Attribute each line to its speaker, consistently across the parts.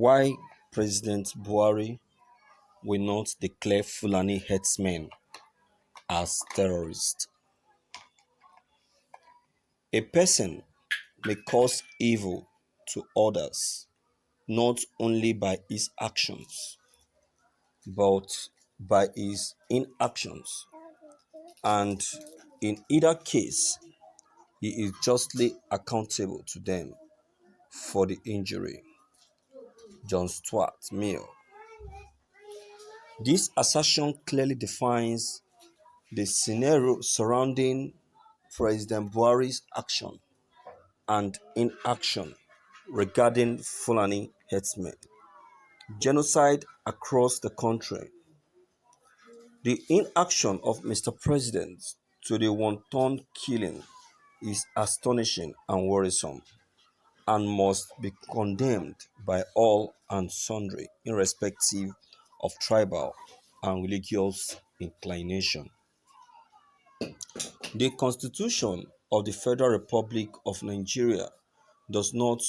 Speaker 1: Why President Buhari will not declare Fulani herdsmen as terrorists. A person may cause evil to others not only by his actions but by his inactions, and in either case, he is justly accountable to them for the injury. John Stuart Mill. This assertion clearly defines the scenario surrounding President Buhari's action and inaction regarding Fulani herdsmen. Genocide across the country. The inaction of Mr. President to the wanton killing is astonishing and worrisome, and must be condemned by all and sundry, irrespective of tribal and religious inclination. The Constitution of the Federal Republic of Nigeria does not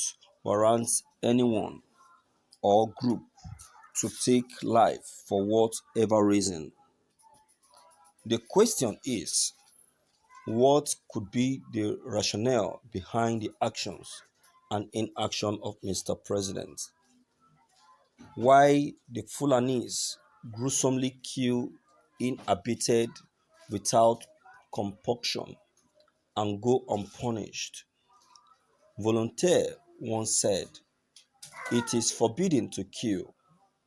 Speaker 1: warrant anyone or group to take life for whatever reason. The question is, what could be the rationale behind the actions and inaction of Mr. President? Why the Fulanis gruesomely kill inhabited without compunction and go unpunished? Voltaire once said, "It is forbidden to kill,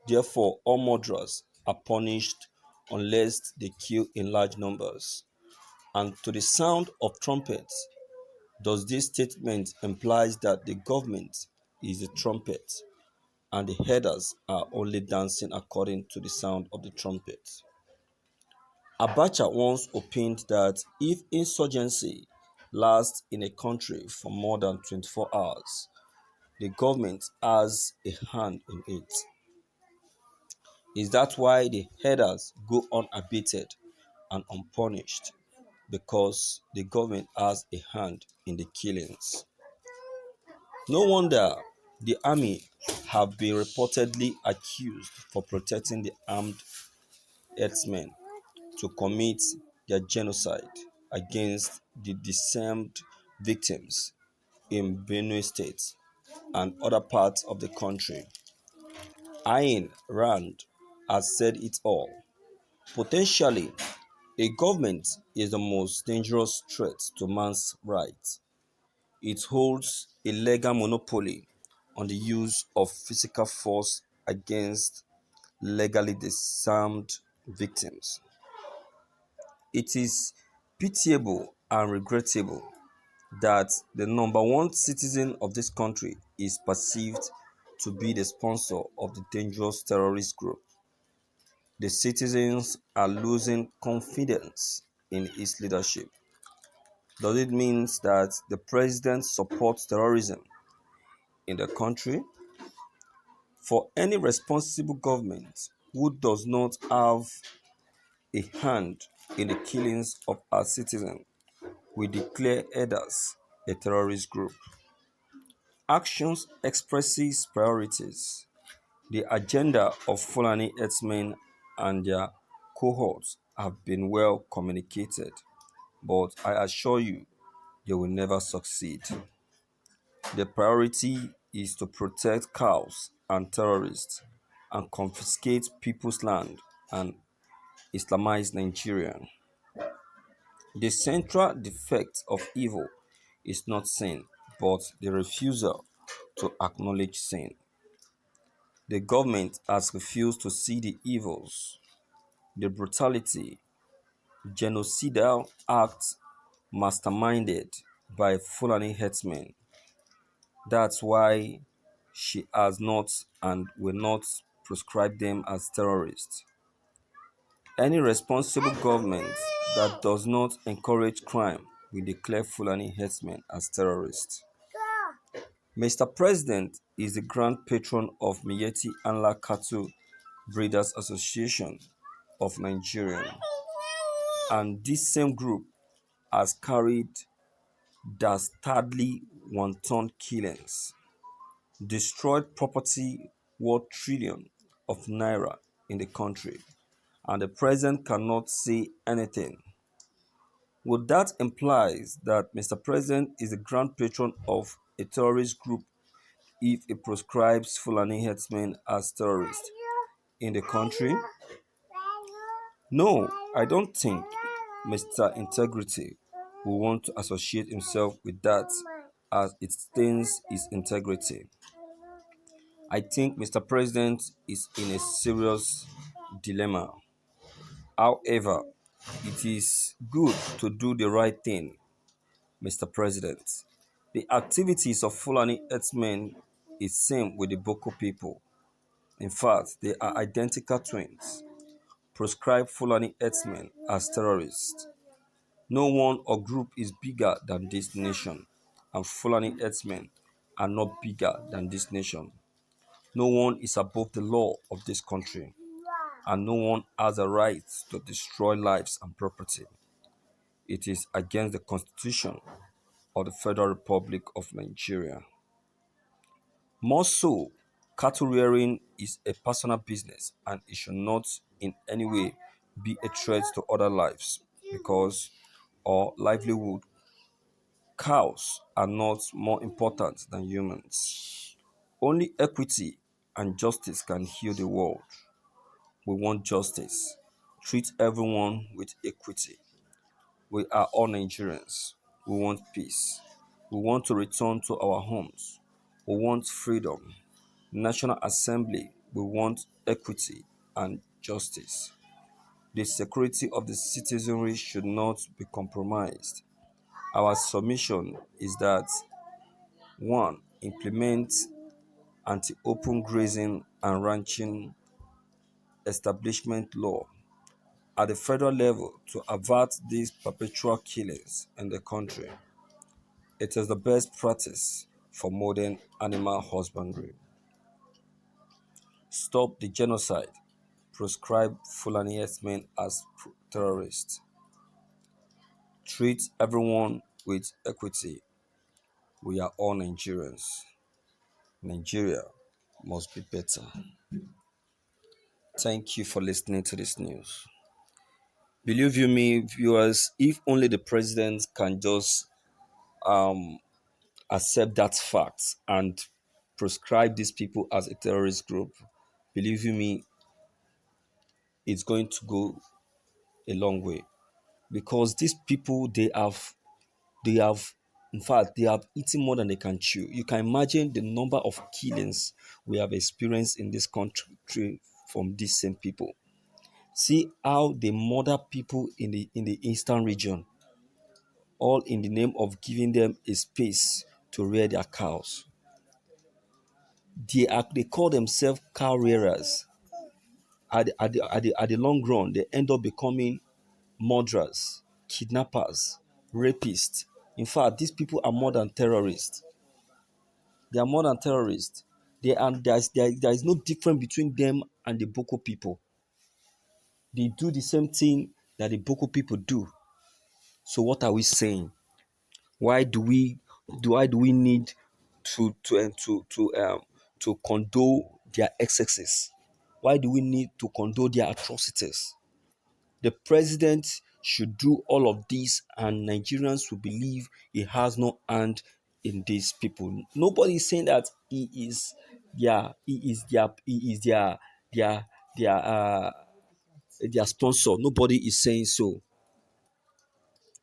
Speaker 1: therefore all murderers are punished unless they kill in large numbers." And to the sound of trumpets, does this statement implies that the government is the trumpet and the headers are only dancing according to the sound of the trumpet? Abacha once opined that if insurgency lasts in a country for more than 24 hours, the government has a hand in it. Is that why the headers go unabated and unpunished? Because the government has a hand in the killings. No wonder the army have been reportedly accused for protecting the armed herdsmen to commit their genocide against the disarmed victims in Benue State and other parts of the country. Ayn Rand has said it all. Potentially, a government is the most dangerous threat to man's rights. It holds a legal monopoly on the use of physical force against legally disarmed victims. It is pitiable and regrettable that the number one citizen of this country is perceived to be the sponsor of the dangerous terrorist group. The citizens are losing confidence in his leadership. Does it mean that the president supports terrorism in the country? For any responsible government who does not have a hand in the killings of our citizens will declare others a terrorist group. Actions expresses priorities. The agenda of Fulani herdsmen and their cohorts have been well communicated, but I assure you they will never succeed. The priority is to protect cows and terrorists and confiscate people's land and Islamize Nigeria. The central defect of evil is not sin, but the refusal to acknowledge sin. The government has refused to see the evils, the brutality, genocidal acts masterminded by Fulani herdsmen. That's why she has not and will not proscribe them as terrorists. Any responsible government that does not encourage crime will declare Fulani herdsmen as terrorists. Mr. President is the grand patron of Miyetti Allah Cattle Breeders Association of Nigeria, and this same group has carried dastardly wanton killings, destroyed property worth trillion of naira in the country, and the president cannot say anything. Would that implies that Mr. President is the grand patron of a terrorist group if he proscribes Fulani herdsmen as terrorists in the country? No, I don't think Mr. Integrity will want to associate himself with that as it stains his integrity. I think Mr. President is in a serious dilemma. However, it is good to do the right thing, Mr. President. The activities of Fulani herdsmen is same with the Boko people. In fact, they are identical twins. Proscribe Fulani herdsmen as terrorists. No one or group is bigger than this nation, and Fulani herdsmen are not bigger than this nation. No one is above the law of this country, and no one has a right to destroy lives and property. It is against the Constitution of the Federal Republic of Nigeria. More so, cattle rearing is a personal business and it should not in any way be a threat to other lives because our livelihood, cows are not more important than humans. Only equity and justice can heal the world. We want justice. Treat everyone with equity. We are all Nigerians. We want peace. We want to return to our homes. We want freedom. National Assembly, we want equity and justice. The security of the citizenry should not be compromised. Our submission is that 1. Implement anti-open grazing and ranching establishment law at the federal level to avert these perpetual killings in the country. It is the best practice for modern animal husbandry. Stop the genocide. Proscribe Fulani herdsmen as terrorists. Treat everyone with equity. We are all Nigerians. Nigeria must be better. Thank you for listening to this news. Believe you me, viewers, if only the president can just um, accept that fact and proscribe these people as a terrorist group, believe you me, it's going to go a long way. Because these people, they have in fact they have eaten more than they can chew. You can imagine the number of killings we have experienced in this country from these same people. See how they murder people in the eastern region, all in the name of giving them a space to rear their cows. They call themselves cow rearers. At the long run, they end up becoming murderers, kidnappers, rapists. In fact, these people are more than terrorists. They are more than terrorists. There is no difference between them and the Boko people. They do the same thing that the Boko people do. So what are we saying? Why do we need to condone their excesses? Why do we need to condone their atrocities? The president should do all of this, and Nigerians will believe he has no hand in these people. Nobody is saying that their their uh, their sponsor. Nobody is saying so.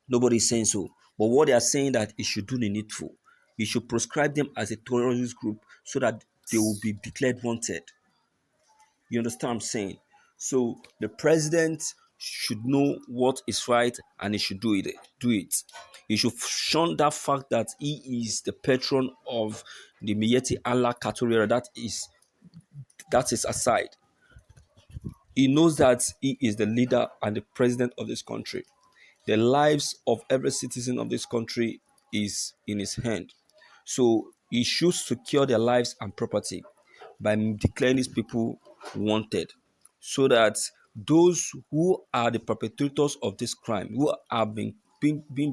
Speaker 1: Nobody is saying so. But what they are saying that he should do the needful. He should proscribe them as a terrorist group so that they will be declared wanted. You understand what I'm saying? So the president should know what is right and he should do it. Do it. He should shun that fact that he is the patron of the Miyetti Allah Katoriera. That is aside. He knows that he is the leader and the president of this country. The lives of every citizen of this country is in his hand. So he should secure their lives and property by declaring these people wanted so that those who are the perpetrators of this crime, who have been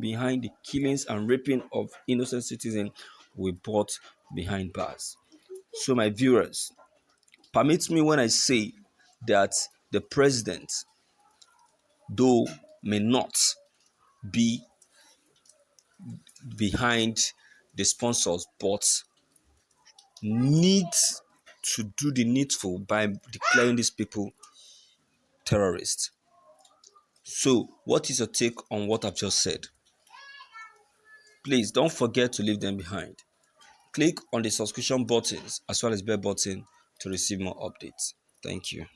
Speaker 1: behind the killings and raping of innocent citizens, will be brought behind bars. So my viewers, Permit me when I say that the president, though may not be behind the sponsors, but needs to do the needful by declaring these people terrorists. So, what is your take on what I've just said? Please don't forget to leave them behind. Click on the subscription buttons as well as bell button to receive more updates. Thank you.